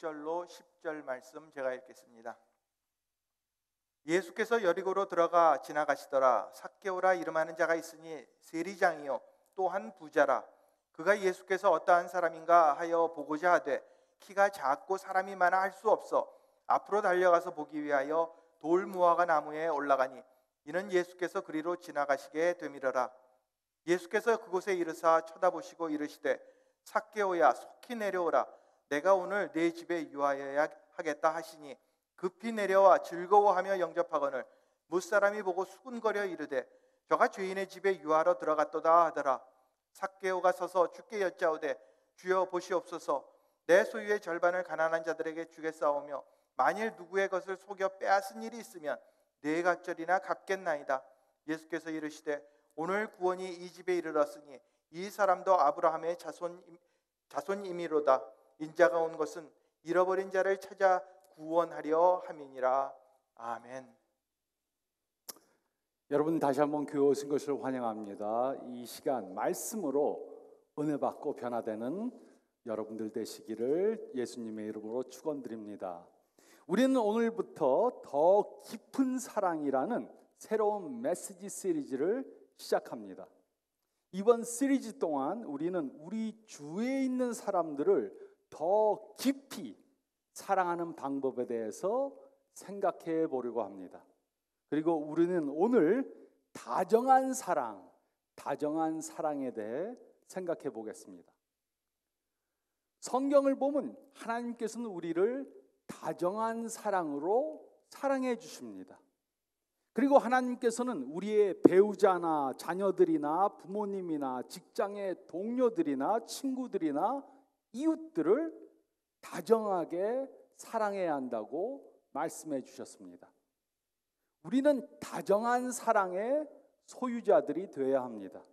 1절로 10절 말씀 제가 읽겠습니다. 예수께서 여리고로 들어가 지나가시더라. 삭개오라 이름하는 자가 있으니 세리장이요 또한 부자라. 그가 예수께서 어떠한 사람인가 하여 보고자 하되 키가 작고 사람이 많아 할 수 없어 앞으로 달려가서 보기 위하여 돌 무화과 나무에 올라가니 이는 예수께서 그리로 지나가시게 되밀어라. 예수께서 그곳에 이르사 쳐다보시고 이르시되 삭개오야 속히 내려오라. 내가 오늘 네 집에 유하여야 하겠다 하시니 급히 내려와 즐거워하며 영접하거늘 무사람이 보고 수군거려 이르되 저가 죄인의 집에 유하러 들어갔도다 하더라. 삭개오가 서서 주께 여짜오되 주여 보시옵소서 내 소유의 절반을 가난한 자들에게 주겠사오며 만일 누구의 것을 속여 빼앗은 일이 있으면 네 갑절이나 갚겠나이다. 예수께서 이르시되 오늘 구원이 이 집에 이르렀으니 이 사람도 아브라함의 자손이미로다. 인자가 온 것은 잃어버린 자를 찾아 구원하려 함이니라. 아멘. 여러분 다시 한번 교회 오신 것을 환영합니다. 이 시간 말씀으로 은혜 받고 변화되는 여러분들 되시기를 예수님의 이름으로 축원드립니다. 우리는 오늘부터 더 깊은 사랑이라는 새로운 메시지 시리즈를 시작합니다. 이번 시리즈 동안 우리는 우리 주위에 있는 사람들을 더 깊이 사랑하는 방법에 대해서 생각해 보려고 합니다. 그리고 우리는 오늘 다정한 사랑에 대해 생각해 보겠습니다. 성경을 보면 하나님께서는 우리를 다정한 사랑으로 사랑해 주십니다. 그리고 하나님께서는 우리의 배우자나 자녀들이나 부모님이나 직장의 동료들이나 친구들이나 이웃들을 다정하게 사랑해야 한다고 말씀해 주셨습니다. 우리는 다정한 사랑의 소유자들이 되어야 합니다.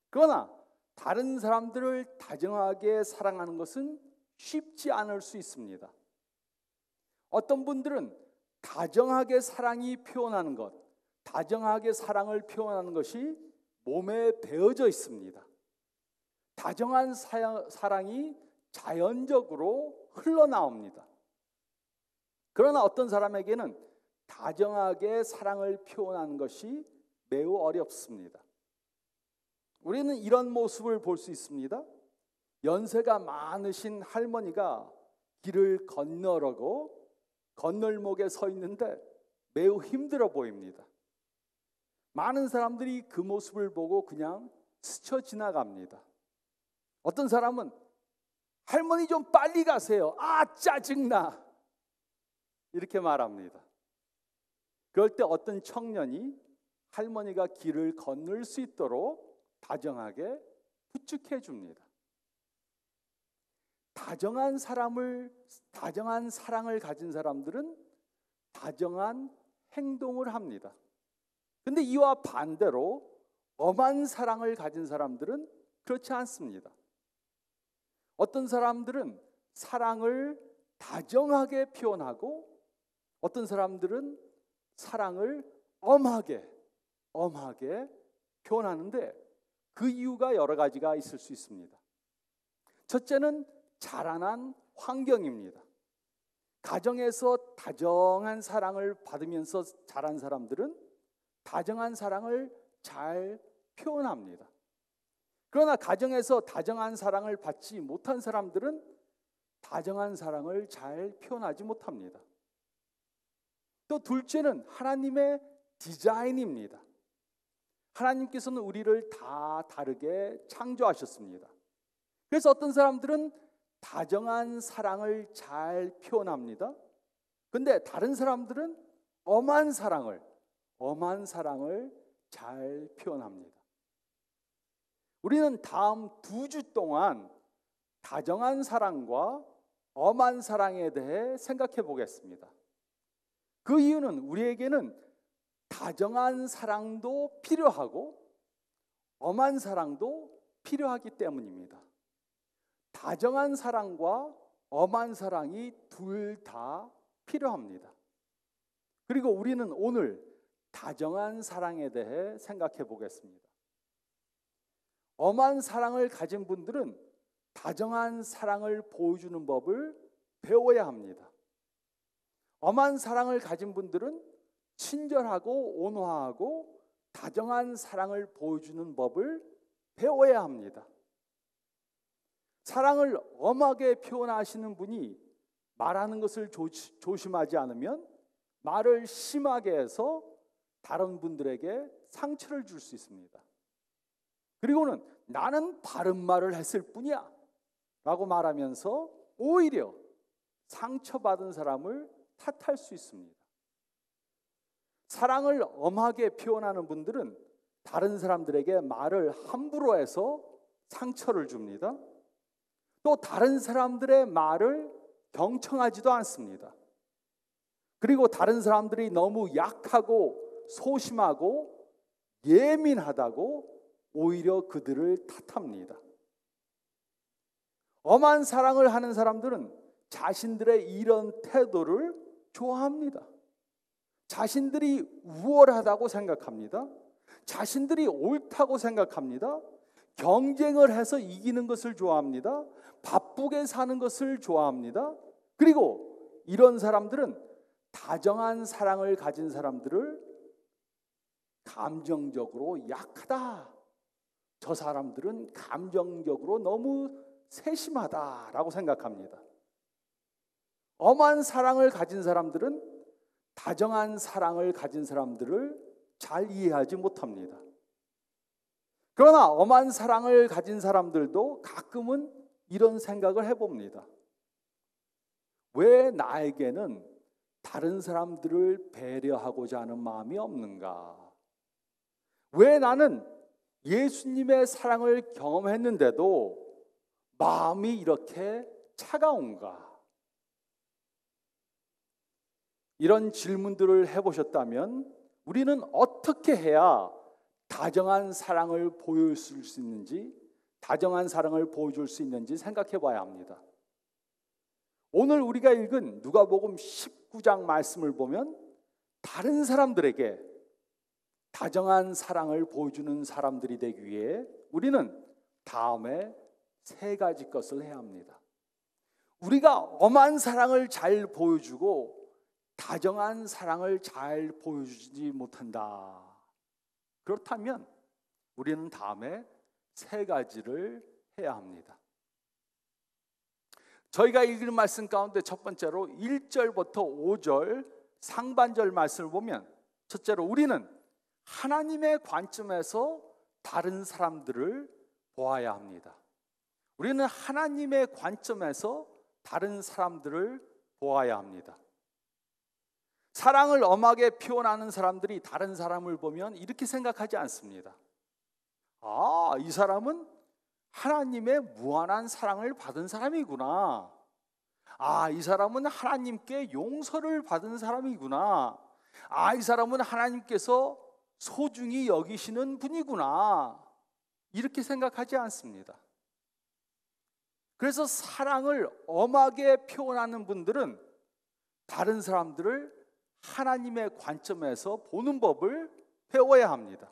그러나 다른 사람들을 다정하게 사랑하는 것은 쉽지 않을 수 있습니다. 어떤 분들은 다정하게 사랑이 표현하는 것, 다정하게 사랑을 표현하는 것이 몸에 배어져 있습니다. 다정한 사랑이 자연적으로 흘러나옵니다. 그러나 어떤 사람에게는 다정하게 사랑을 표현하는 것이 매우 어렵습니다. 우리는 이런 모습을 볼 수 있습니다. 연세가 많으신 할머니가 길을 건너려고 건널목에 서 있는데 매우 힘들어 보입니다. 많은 사람들이 그 모습을 보고 그냥 스쳐 지나갑니다. 어떤 사람은 할머니 좀 빨리 가세요. 아 짜증나. 이렇게 말합니다. 그럴 때 어떤 청년이 할머니가 길을 건널 수 있도록 다정하게 부축해 줍니다. 다정한 사랑을 가진 사람들은 다정한 행동을 합니다. 그런데 이와 반대로 엄한 사랑을 가진 사람들은 그렇지 않습니다. 어떤 사람들은 사랑을 다정하게 표현하고 어떤 사람들은 사랑을 엄하게 표현하는데 그 이유가 여러 가지가 있을 수 있습니다. 첫째는 자라난 환경입니다. 가정에서 다정한 사랑을 받으면서 자란 사람들은 다정한 사랑을 잘 표현합니다. 그러나 가정에서 다정한 사랑을 받지 못한 사람들은 다정한 사랑을 잘 표현하지 못합니다. 또 둘째는 하나님의 디자인입니다. 하나님께서는 우리를 다 다르게 창조하셨습니다. 그래서 어떤 사람들은 다정한 사랑을 잘 표현합니다. 그런데 다른 사람들은 엄한 사랑을 잘 표현합니다. 우리는 다음 2주 동안 다정한 사랑과 엄한 사랑에 대해 생각해 보겠습니다. 그 이유는 우리에게는 다정한 사랑도 필요하고 엄한 사랑도 필요하기 때문입니다. 다정한 사랑과 엄한 사랑이 둘 다 필요합니다. 그리고 우리는 오늘 다정한 사랑에 대해 생각해 보겠습니다. 엄한 사랑을 가진 분들은 다정한 사랑을 보여주는 법을 배워야 합니다. 엄한 사랑을 가진 분들은 친절하고 온화하고 다정한 사랑을 보여주는 법을 배워야 합니다. 사랑을 엄하게 표현하시는 분이 말하는 것을 조심하지 않으면 말을 심하게 해서 다른 분들에게 상처를 줄 수 있습니다. 그리고는 나는 바른 말을 했을 뿐이야 라고 말하면서 오히려 상처받은 사람을 탓할 수 있습니다. 사랑을 엄하게 표현하는 분들은 다른 사람들에게 말을 함부로 해서 상처를 줍니다. 또 다른 사람들의 말을 경청하지도 않습니다. 그리고 다른 사람들이 너무 약하고 소심하고 예민하다고 오히려 그들을 탓합니다. 엄한 사랑을 하는 사람들은 자신들의 이런 태도를 좋아합니다. 자신들이 우월하다고 생각합니다. 자신들이 옳다고 생각합니다. 경쟁을 해서 이기는 것을 좋아합니다. 바쁘게 사는 것을 좋아합니다. 그리고 이런 사람들은 다정한 사랑을 가진 사람들을 감정적으로 약하다, 저 사람들은 감정적으로 너무 세심하다라고 생각합니다. 엄한 사랑을 가진 사람들은 다정한 사랑을 가진 사람들을 잘 이해하지 못합니다. 그러나 엄한 사랑을 가진 사람들도 가끔은 이런 생각을 해봅니다. 왜 나에게는 다른 사람들을 배려하고자 하는 마음이 없는가? 왜 나는 예수님의 사랑을 경험했는데도 마음이 이렇게 차가운가? 이런 질문들을 해보셨다면 우리는 어떻게 해야 다정한 사랑을 보여줄 수 있는지, 다정한 사랑을 보여줄 수 있는지 생각해 봐야 합니다. 오늘 우리가 읽은 누가복음 19장 말씀을 보면 다른 사람들에게 다정한 사랑을 보여주는 사람들이 되기 위해 우리는 다음에 세 가지 것을 해야 합니다. 우리가 엄한 사랑을 잘 보여주고 다정한 사랑을 잘 보여주지 못한다. 그렇다면 우리는 다음에 세 가지를 해야 합니다. 저희가 읽은 말씀 가운데 첫 번째로 1절부터 5절 상반절 말씀을 보면 첫째로 우리는 하나님의 관점에서 다른 사람들을 보아야 합니다. 우리는 하나님의 관점에서 다른 사람들을 보아야 합니다. 사랑을 엄하게 표현하는 사람들이 다른 사람을 보면 이렇게 생각하지 않습니다. 아, 이 사람은 하나님의 무한한 사랑을 받은 사람이구나. 아, 이 사람은 하나님께 용서를 받은 사람이구나. 아, 이 사람은 하나님께서 소중히 여기시는 분이구나. 이렇게 생각하지 않습니다. 그래서 사랑을 엄하게 표현하는 분들은 다른 사람들을 하나님의 관점에서 보는 법을 배워야 합니다.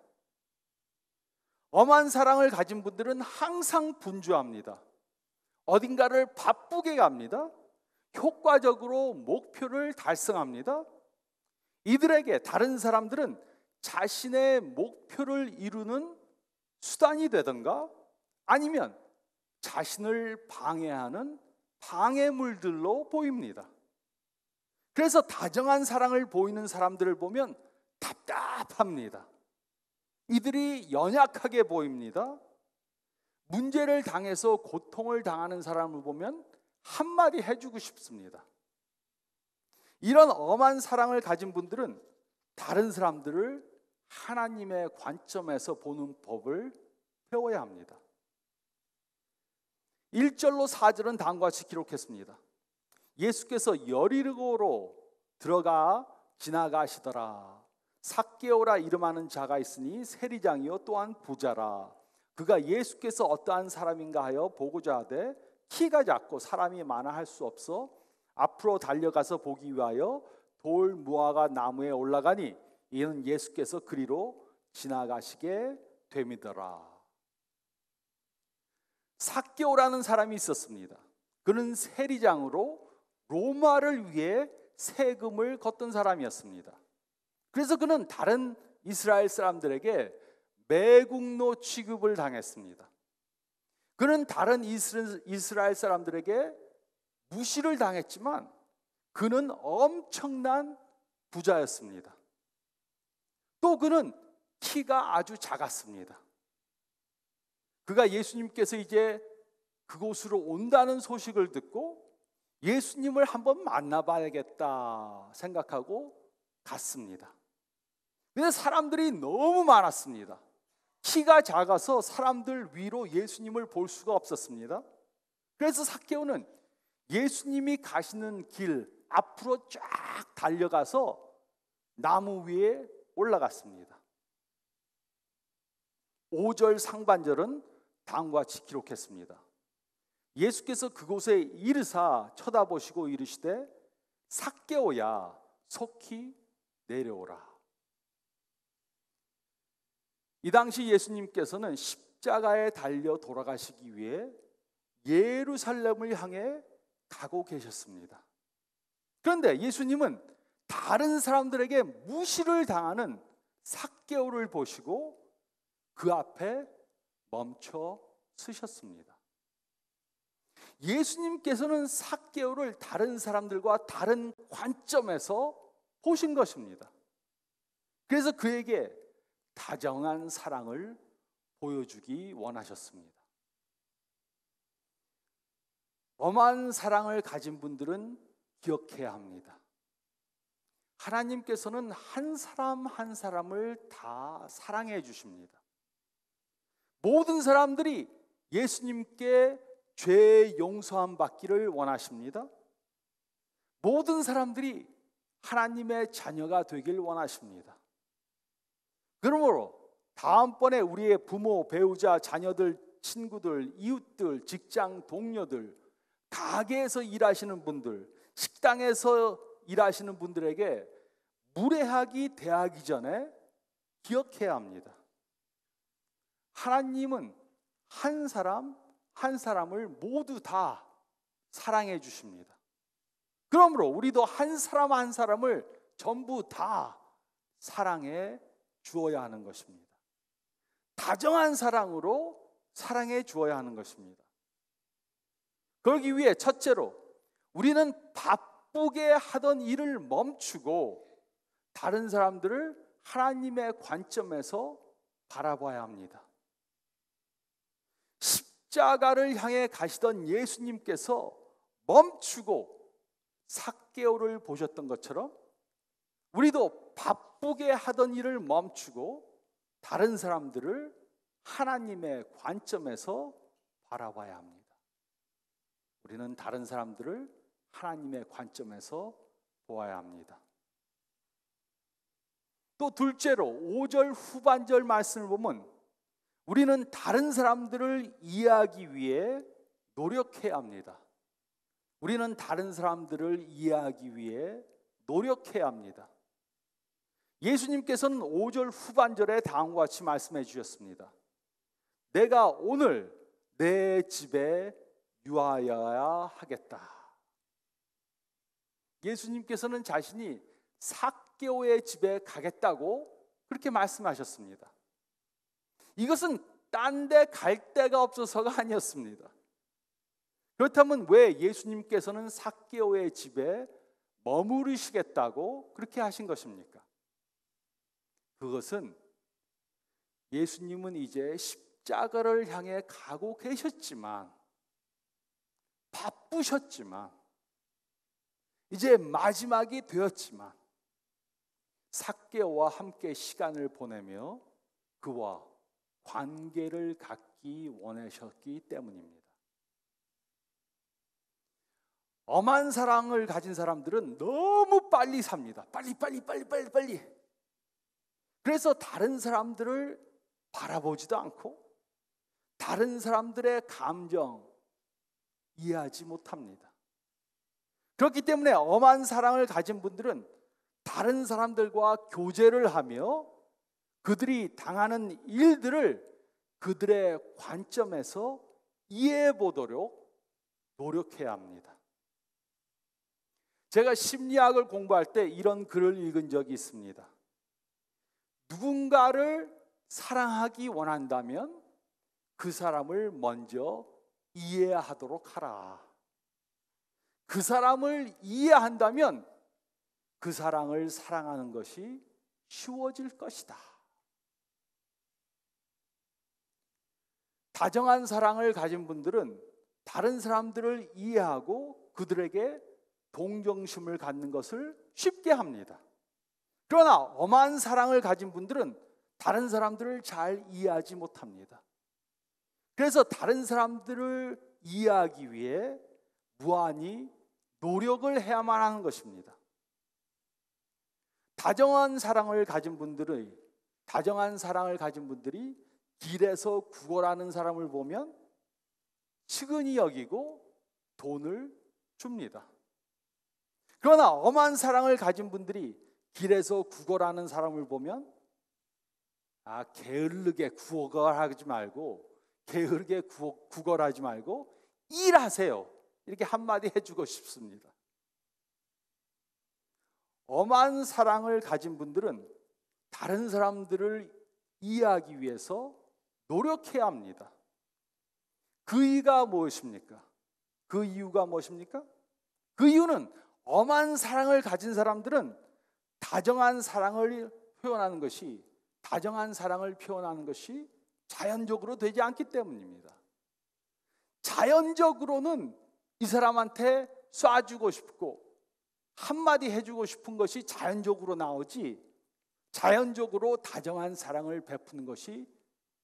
엄한 사랑을 가진 분들은 항상 분주합니다. 어딘가를 바쁘게 갑니다. 효과적으로 목표를 달성합니다. 이들에게 다른 사람들은 자신의 목표를 이루는 수단이 되든가 아니면 자신을 방해하는 방해물들로 보입니다. 그래서 다정한 사랑을 보이는 사람들을 보면 답답합니다. 이들이 연약하게 보입니다. 문제를 당해서 고통을 당하는 사람을 보면 한마디 해주고 싶습니다. 이런 엄한 사랑을 가진 분들은 다른 사람들을 하나님의 관점에서 보는 법을 배워야 합니다. 1절로 4절은 다음과 같이 기록했습니다. 예수께서 여리고로 들어가 지나가시더라. 삭개오라 이름하는 자가 있으니 세리장이요 또한 부자라. 그가 예수께서 어떠한 사람인가 하여 보고자 하되 키가 작고 사람이 많아 할 수 없어 앞으로 달려가서 보기 위하여 돌 무화과 나무에 올라가니 이는 예수께서 그리로 지나가시게 됨이더라. 삭개오라는 사람이 있었습니다. 그는 세리장으로 로마를 위해 세금을 걷던 사람이었습니다. 그래서 그는 다른 이스라엘 사람들에게 매국노 취급을 당했습니다. 그는 다른 이스라엘 사람들에게 무시를 당했지만 그는 엄청난 부자였습니다. 또 그는 키가 아주 작았습니다. 그가 예수님께서 이제 그곳으로 온다는 소식을 듣고 예수님을 한번 만나봐야겠다 생각하고 갔습니다. 근데 사람들이 너무 많았습니다. 키가 작아서 사람들 위로 예수님을 볼 수가 없었습니다. 그래서 삭개오는 예수님이 가시는 길 앞으로 쫙 달려가서 나무 위에 올라갔습니다. 5절 상반절은 다음과 같이 기록했습니다. 예수께서 그곳에 이르사 쳐다보시고 이르시되 삭개오야 속히 내려오라. 이 당시 예수님께서는 십자가에 달려 돌아가시기 위해 예루살렘을 향해 가고 계셨습니다. 그런데 예수님은 다른 사람들에게 무시를 당하는 삭개오를 보시고 그 앞에 멈춰 서셨습니다. 예수님께서는 삭개오를 다른 사람들과 다른 관점에서 보신 것입니다. 그래서 그에게 다정한 사랑을 보여주기 원하셨습니다. 엄한 사랑을 가진 분들은 기억해야 합니다. 하나님께서는 한 사람 한 사람을 다 사랑해 주십니다. 모든 사람들이 예수님께 죄 용서함 받기를 원하십니다. 모든 사람들이 하나님의 자녀가 되길 원하십니다. 그러므로 다음번에 우리의 부모, 배우자, 자녀들, 친구들, 이웃들, 직장 동료들, 가게에서 일하시는 분들, 식당에서 일하시는 분들에게 무례하게 대하기 전에 기억해야 합니다. 하나님은 한 사람 한 사람을 모두 다 사랑해 주십니다. 그러므로 우리도 한 사람 한 사람을 전부 다 사랑해 주어야 하는 것입니다. 다정한 사랑으로 사랑해 주어야 하는 것입니다. 그러기 위해 첫째로 우리는 바쁘게 하던 일을 멈추고 다른 사람들을 하나님의 관점에서 바라봐야 합니다. 십자가를 향해 가시던 예수님께서 멈추고 삭개오를 보셨던 것처럼 우리도 바쁘게 하던 일을 멈추고 다른 사람들을 하나님의 관점에서 바라봐야 합니다. 우리는 다른 사람들을 하나님의 관점에서 보아야 합니다. 또 둘째로 5절 후반절 말씀을 보면 우리는 다른 사람들을 이해하기 위해 노력해야 합니다. 우리는 다른 사람들을 이해하기 위해 노력해야 합니다. 예수님께서는 5절 후반절에 다음과 같이 말씀해 주셨습니다. 내가 오늘 내 집에 유하여야 하겠다. 예수님께서는 자신이 삭개오의 집에 가겠다고 그렇게 말씀하셨습니다. 이것은 딴 데 갈 데가 없어서가 아니었습니다. 그렇다면 왜 예수님께서는 삭개오의 집에 머무르시겠다고 그렇게 하신 것입니까? 그것은 예수님은 이제 십자가를 향해 가고 계셨지만 바쁘셨지만 이제 마지막이 되었지만 삭개오와 함께 시간을 보내며 그와 관계를 갖기 원하셨기 때문입니다. 엄한 사랑을 가진 사람들은 너무 빨리 삽니다. 빨리. 그래서 다른 사람들을 바라보지도 않고 다른 사람들의 감정 이해하지 못합니다. 그렇기 때문에 엄한 사랑을 가진 분들은 다른 사람들과 교제를 하며 그들이 당하는 일들을 그들의 관점에서 이해해 보도록 노력해야 합니다. 제가 심리학을 공부할 때 이런 글을 읽은 적이 있습니다. 누군가를 사랑하기 원한다면 그 사람을 먼저 이해하도록 하라. 그 사람을 이해한다면 그 사람을 사랑하는 것이 쉬워질 것이다. 다정한 사랑을 가진 분들은 다른 사람들을 이해하고 그들에게 동정심을 갖는 것을 쉽게 합니다. 그러나 엄한 사랑을 가진 분들은 다른 사람들을 잘 이해하지 못합니다. 그래서 다른 사람들을 이해하기 위해 무한히 노력을 해야만 하는 것입니다. 다정한 사랑을 가진 분들이 길에서 구걸하는 사람을 보면 측은히 여기고 돈을 줍니다. 그러나 엄한 사랑을 가진 분들이 길에서 구걸하는 사람을 보면 게으르게 구걸하지 말고 일하세요. 이렇게 한마디 해주고 싶습니다. 엄한 사랑을 가진 분들은 다른 사람들을 이해하기 위해서 노력해야 합니다. 그 이유가 무엇입니까? 그 이유는 엄한 사랑을 가진 사람들은 다정한 사랑을 표현하는 것이 자연적으로 되지 않기 때문입니다. 자연적으로는 이 사람한테 쏴주고 싶고 한마디 해주고 싶은 것이 자연적으로 나오지, 자연적으로 다정한 사랑을 베푸는 것이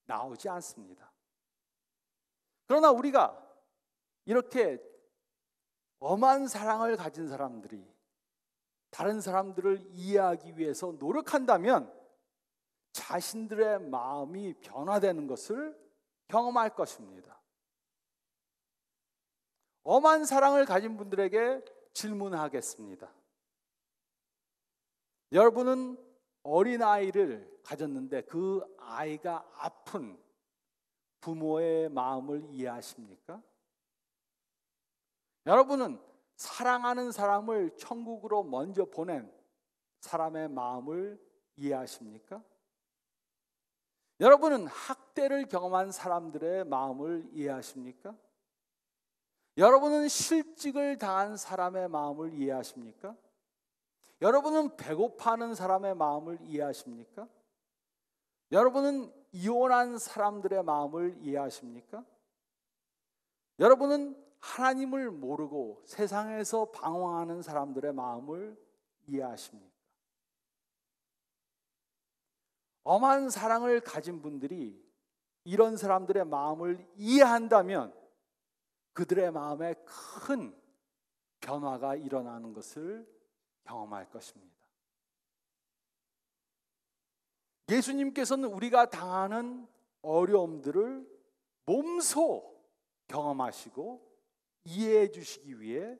나오지 않습니다. 그러나 우리가 이렇게 엄한 사랑을 가진 사람들이 다른 사람들을 이해하기 위해서 노력한다면 자신들의 마음이 변화되는 것을 경험할 것입니다. 엄한 사랑을 가진 분들에게 질문하겠습니다. 여러분은 어린아이를 가졌는데 그 아이가 아픈 부모의 마음을 이해하십니까? 여러분은 사랑하는 사람을 천국으로 먼저 보낸 사람의 마음을 이해하십니까? 여러분은 학대를 경험한 사람들의 마음을 이해하십니까? 여러분은 실직을 당한 사람의 마음을 이해하십니까? 여러분은 배고파하는 사람의 마음을 이해하십니까? 여러분은 이혼한 사람들의 마음을 이해하십니까? 여러분은 하나님을 모르고 세상에서 방황하는 사람들의 마음을 이해하십니까? 엄한 사랑을 가진 분들이 이런 사람들의 마음을 이해한다면 그들의 마음에 큰 변화가 일어나는 것을 경험할 것입니다. 예수님께서는 우리가 당하는 어려움들을 몸소 경험하시고 이해해 주시기 위해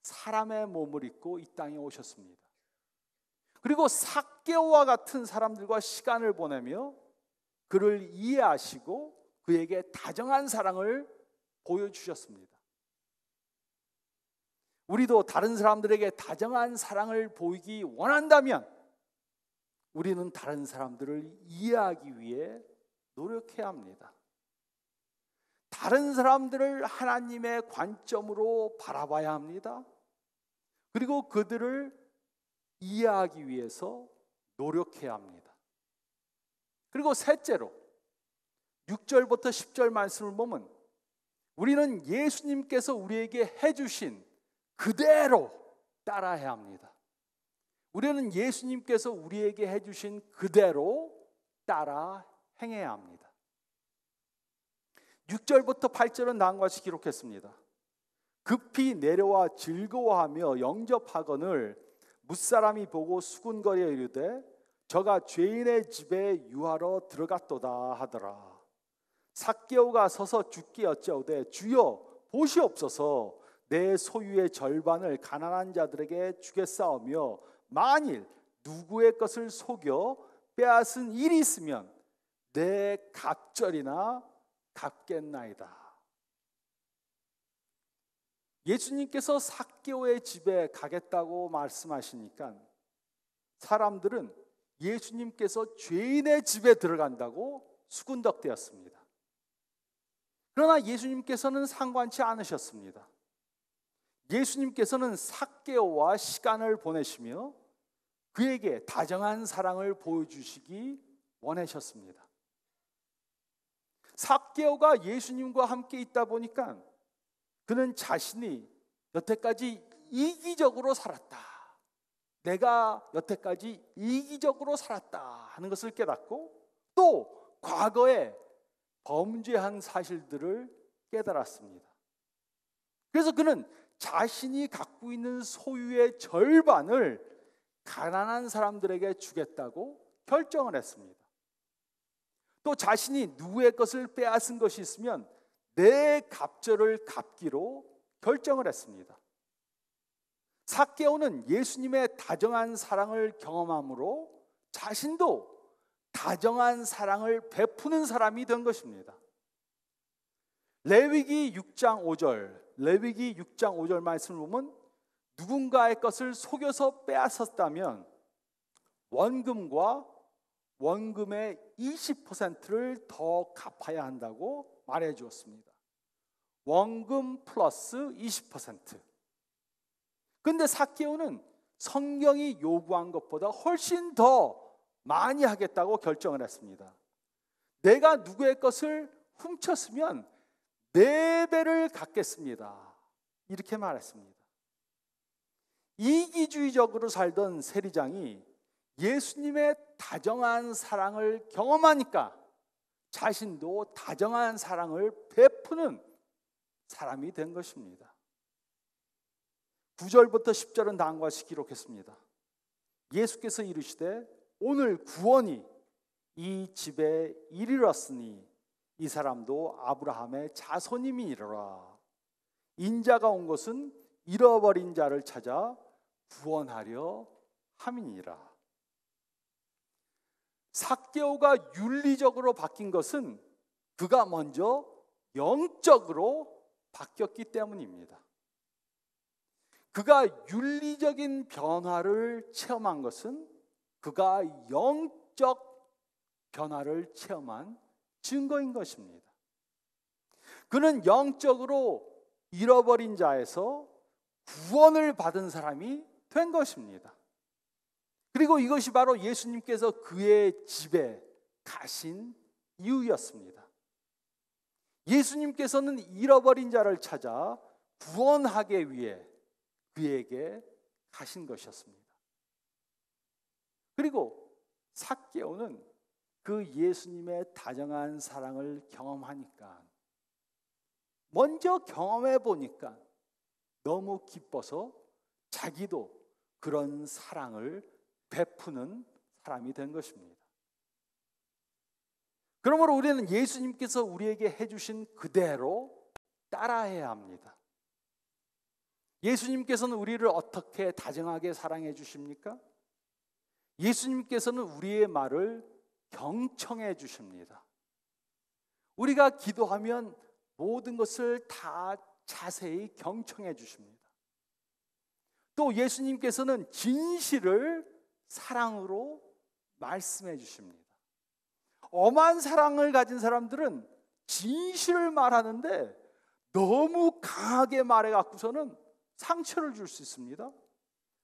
사람의 몸을 입고 이 땅에 오셨습니다. 그리고 삭개오와 같은 사람들과 시간을 보내며 그를 이해하시고 그에게 다정한 사랑을 보여주셨습니다. 우리도 다른 사람들에게 다정한 사랑을 보이기 원한다면 우리는 다른 사람들을 이해하기 위해 노력해야 합니다. 다른 사람들을 하나님의 관점으로 바라봐야 합니다. 그리고 그들을 이해하기 위해서 노력해야 합니다. 그리고 셋째로 6절부터 10절 말씀을 보면 우리는 예수님께서 우리에게 해주신 그대로 따라야 합니다. 우리는 예수님께서 우리에게 해주신 그대로 따라 행해야 합니다. 6절부터 8절은 다음과 같이 기록했습니다. 급히 내려와 즐거워하며 영접하거늘 뭇사람이 보고 수군거려 이르되 저가 죄인의 집에 유하러 들어갔도다 하더라. 삭개오가 서서 주께 여짜오되 주여 보시옵소서 내 소유의 절반을 가난한 자들에게 주겠사오며 만일 누구의 것을 속여 빼앗은 일이 있으면 내 갑절이나 갚겠나이다. 예수님께서 삭개오의 집에 가겠다고 말씀하시니까 사람들은 예수님께서 죄인의 집에 들어간다고 수군덕대었습니다. 그러나 예수님께서는 상관치 않으셨습니다. 예수님께서는 삭개오와 시간을 보내시며 그에게 다정한 사랑을 보여주시기 원하셨습니다. 삭개오가 예수님과 함께 있다 보니까 그는 자신이 여태까지 이기적으로 살았다, 내가 여태까지 이기적으로 살았다 하는 것을 깨닫고 또 과거에 범죄한 사실들을 깨달았습니다. 그래서 그는 자신이 갖고 있는 소유의 절반을 가난한 사람들에게 주겠다고 결정을 했습니다. 또 자신이 누구의 것을 빼앗은 것이 있으면 내 갑절을 갚기로 결정을 했습니다. 삭개오는 예수님의 다정한 사랑을 경험함으로 자신도 다정한 사랑을 베푸는 사람이 된 것입니다. 레위기 6장 5절 말씀을 보면 누군가의 것을 속여서 빼앗았다면 원금과 원금의 20%를 더 갚아야 한다고 말해 주었습니다. 원금 플러스 20%. 근데 삭개오는 성경이 요구한 것보다 훨씬 더 많이 하겠다고 결정을 했습니다. 내가 누구의 것을 훔쳤으면 4배를 갚겠습니다. 이렇게 말했습니다. 이기주의적으로 살던 세리장이 예수님의 다정한 사랑을 경험하니까 자신도 다정한 사랑을 베푸는 사람이 된 것입니다. 9절부터 10절은 다음과 같이 기록했습니다. 예수께서 이르시되 오늘 구원이 이 집에 이르렀으니 이 사람도 아브라함의 자손임이니라. 인자가 온 것은 잃어버린 자를 찾아 구원하려 함이니라. 삭개오가 윤리적으로 바뀐 것은 그가 먼저 영적으로 바뀌었기 때문입니다. 그가 윤리적인 변화를 체험한 것은 그가 영적 변화를 체험한 증거인 것입니다. 그는 영적으로 잃어버린 자에서 구원을 받은 사람이 된 것입니다. 그리고 이것이 바로 예수님께서 그의 집에 가신 이유였습니다. 예수님께서는 잃어버린 자를 찾아 구원하기 위해 그에게 가신 것이었습니다. 그리고 삭개오는 그 예수님의 다정한 사랑을 경험하니까, 먼저 경험해 보니까 너무 기뻐서 자기도 그런 사랑을 베푸는 사람이 된 것입니다. 그러므로 우리는 예수님께서 우리에게 해주신 그대로 따라해야 합니다. 예수님께서는 우리를 어떻게 다정하게 사랑해 주십니까? 예수님께서는 우리의 말을 경청해 주십니다. 우리가 기도하면 모든 것을 다 자세히 경청해 주십니다. 또 예수님께서는 진실을 사랑으로 말씀해 주십니다. 엄한 사랑을 가진 사람들은 진실을 말하는데 너무 강하게 말해 갖고서는 상처를 줄 수 있습니다.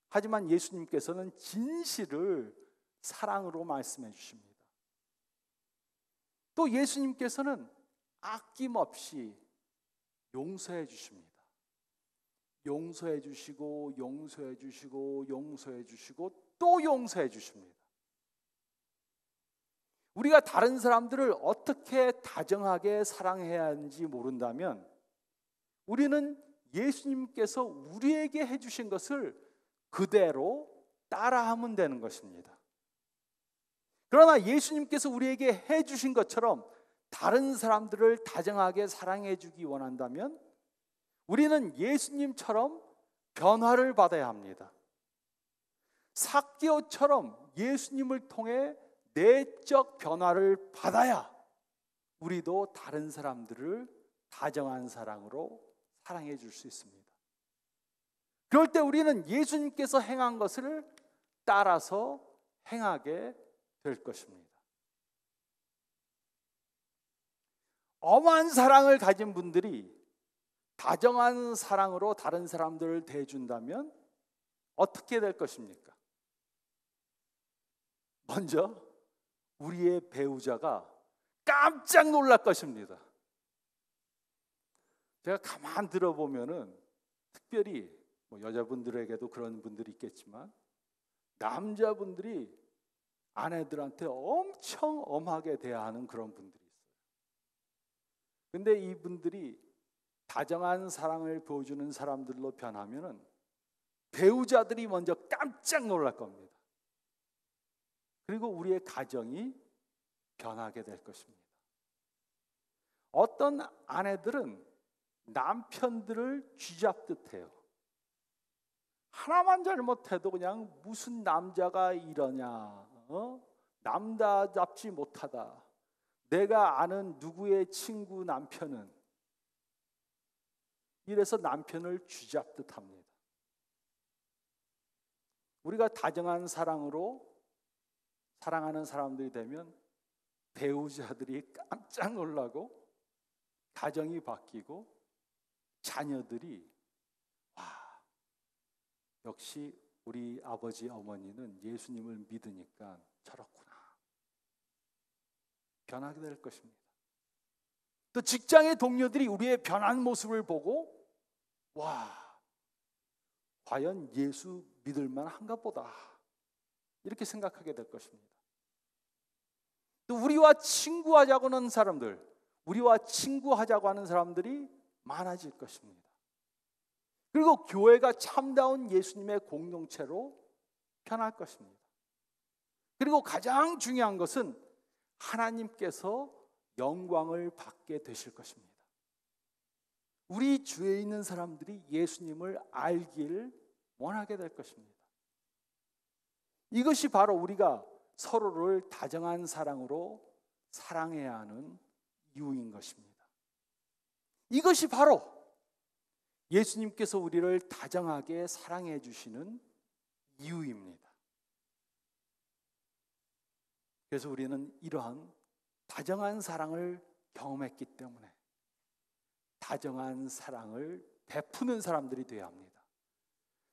하지만 예수님께서는 진실을 사랑으로 말씀해 주십니다. 또 예수님께서는 아낌없이 용서해 주십니다. 용서해 주시고 용서해 주시고 용서해 주시고 또 용서해 주십니다. 우리가 다른 사람들을 어떻게 다정하게 사랑해야 하는지 모른다면 우리는 예수님께서 우리에게 해주신 것을 그대로 따라하면 되는 것입니다. 그러나 예수님께서 우리에게 해주신 것처럼 다른 사람들을 다정하게 사랑해 주기 원한다면 우리는 예수님처럼 변화를 받아야 합니다. 삭개오처럼 예수님을 통해 내적 변화를 받아야 우리도 다른 사람들을 다정한 사랑으로 사랑해 줄 수 있습니다. 그럴 때 우리는 예수님께서 행한 것을 따라서 행하게 될 것입니다. 엄한 사랑을 가진 분들이 다정한 사랑으로 다른 사람들을 대해준다면 어떻게 될 것입니까? 먼저 우리의 배우자가 깜짝 놀랄 것입니다. 제가 가만 들어보면은 특별히 여자분들에게도 그런 분들이 있겠지만 남자분들이 아내들한테 엄청 엄하게 대하는 그런 분들이 있어요. 근데 이분들이 다정한 사랑을 보여주는 사람들로 변하면은 배우자들이 먼저 깜짝 놀랄 겁니다. 그리고 우리의 가정이 변하게 될 것입니다. 어떤 아내들은 남편들을 쥐잡듯 해요. 하나만 잘못해도 그냥 무슨 남자가 이러냐, 남자답지 못하다, 내가 아는 누구의 친구 남편은, 이래서 남편을 쥐잡듯 합니다. 우리가 다정한 사랑으로 사랑하는 사람들이 되면 배우자들이 깜짝 놀라고 가정이 바뀌고 자녀들이 역시 우리 아버지 어머니는 예수님을 믿으니까 저렇구나, 변하게 될 것입니다. 또 직장의 동료들이 우리의 변한 모습을 보고 과연 예수 믿을 만한가 보다, 이렇게 생각하게 될 것입니다. 또 우리와 친구하자고 하는 사람들, 우리와 친구하자고 하는 사람들이 많아질 것입니다. 그리고 교회가 참다운 예수님의 공동체로 변할 것입니다. 그리고 가장 중요한 것은 하나님께서 영광을 받게 되실 것입니다. 우리 주위에 있는 사람들이 예수님을 알기를 원하게 될 것입니다. 이것이 바로 우리가 서로를 다정한 사랑으로 사랑해야 하는 이유인 것입니다. 이것이 바로 예수님께서 우리를 다정하게 사랑해 주시는 이유입니다. 그래서 우리는 이러한 다정한 사랑을 경험했기 때문에 다정한 사랑을 베푸는 사람들이 되어야 합니다.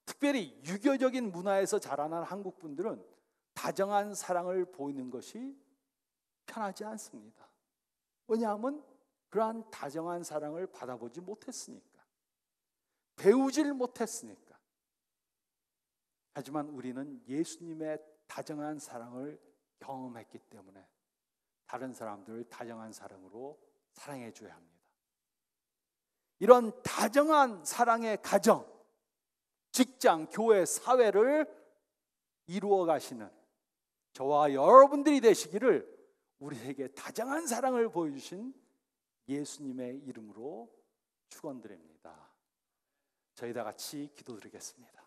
특별히 유교적인 문화에서 자라난 한국 분들은 다정한 사랑을 보이는 것이 편하지 않습니다. 왜냐하면 그러한 다정한 사랑을 받아보지 못했으니까, 배우질 못했으니까. 하지만 우리는 예수님의 다정한 사랑을 경험했기 때문에 다른 사람들을 다정한 사랑으로 사랑해 줘야 합니다. 이런 다정한 사랑의 가정, 직장, 교회, 사회를 이루어 가시는 저와 여러분들이 되시기를 우리에게 다정한 사랑을 보여주신 예수님의 이름으로 축원드립니다. 저희 다 같이 기도드리겠습니다.